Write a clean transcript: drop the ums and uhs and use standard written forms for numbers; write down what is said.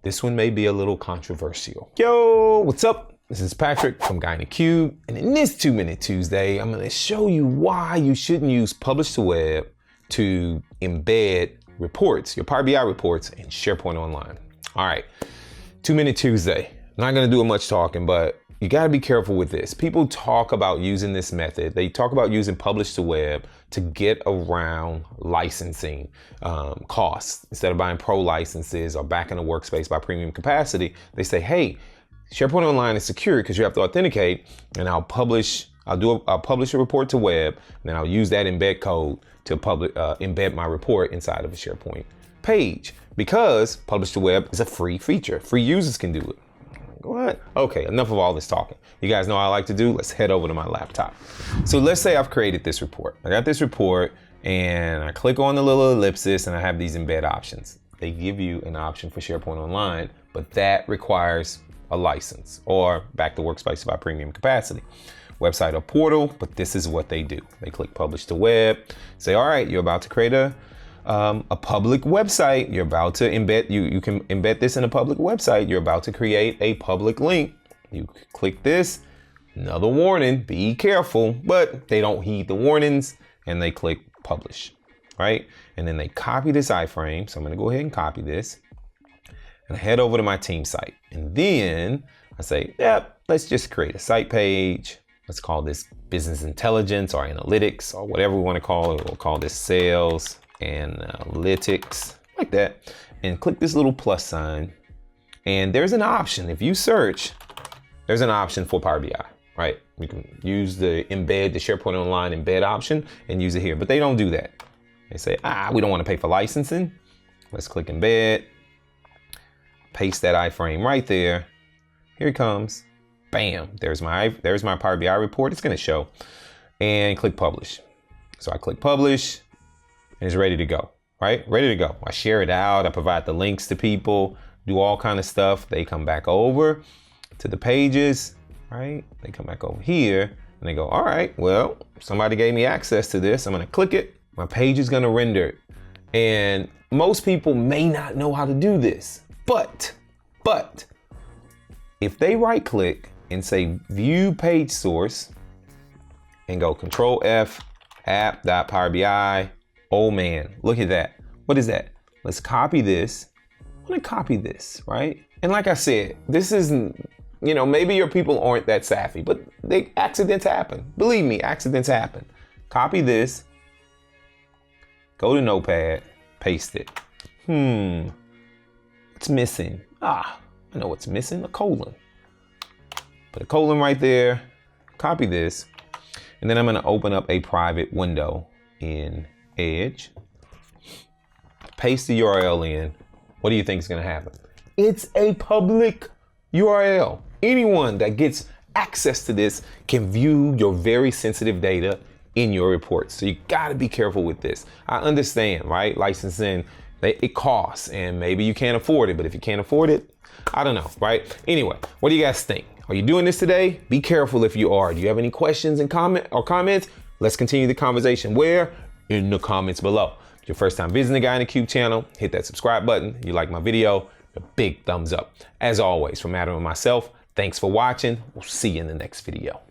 This one may be a little controversial. Yo, what's up? This is Patrick from Guy in the Cube, and in this 2-Minute Tuesday, I'm gonna show you why you shouldn't use Publish to Web to embed reports, your Power BI reports, in SharePoint Online. All right, 2-Minute Tuesday. I'm not gonna do much talking, but you gotta be careful with this. People talk about using this method. They talk about using Publish to Web to get around licensing costs. Instead of buying pro licenses or backing a workspace by premium capacity, they say, hey, SharePoint Online is secure because you have to authenticate, and I'll publish a report to web, and then I'll use that embed code to embed my report inside of a SharePoint page, because Publish to Web is a free feature. Free users can do it. What? Okay, enough of all this talking. You guys know what I like to do? Let's head over to my laptop. So let's say I've created this report. I got this report and I click on the little ellipsis and I have these embed options. They give you an option for SharePoint Online, but that requires a license or back to workspace by premium capacity. Website or portal, but this is what they do. They click Publish to Web, say, all right, you're about to create a public website. You're about to embed, you can embed this in a public website. You're about to create a public link. You click this, another warning, be careful, but they don't heed the warnings and they click Publish, right? And then they copy this iframe. So I'm gonna go ahead and copy this and head over to my team site. And then I say, yep, let's just create a site page. Let's call this business intelligence or analytics or whatever we wanna call it. We'll call this sales analytics, like that, and click this little plus sign. And there's an option. If you search, there's an option for Power BI, right? You can use the SharePoint Online embed option and use it here, but they don't do that. They say, we don't want to pay for licensing. Let's click embed, paste that iframe right there. Here it comes. Bam, there's my Power BI report. It's going to show, and click publish. So I click publish. And it's ready to go, right? Ready to go. I share it out. I provide the links to people, do all kind of stuff. They come back over to the pages, right? They come back over here and they go, all right, well, somebody gave me access to this. I'm going to click it. My page is going to render it. And most people may not know how to do this, but if they right click and say view page source and go Control F, app.powerbi. Oh man, look at that. What is that? Let's copy this. I'm gonna copy this, right? And like I said, this isn't, maybe your people aren't that savvy, but accidents happen. Believe me, accidents happen. Copy this, go to Notepad, paste it. What's missing? I know what's missing, a colon. Put a colon right there, copy this, and then I'm gonna open up a private window in Edge, paste the URL in. What do you think is going to happen? It's a public URL. Anyone that gets access to this can view your very sensitive data in your reports. So you got to be careful with this. I understand, right? Licensing, it costs, and maybe you can't afford it, but if you can't afford it, I don't know, right? Anyway, what do you guys think? Are you doing this today? Be careful if you are. Do you have any questions and comments? Let's continue the conversation. Where? In the comments below. If your first time visiting the Guy in the Cube channel, hit that subscribe button. You like my video, a big thumbs up. As always, from Adam and myself, thanks for watching. We'll see you in the next video.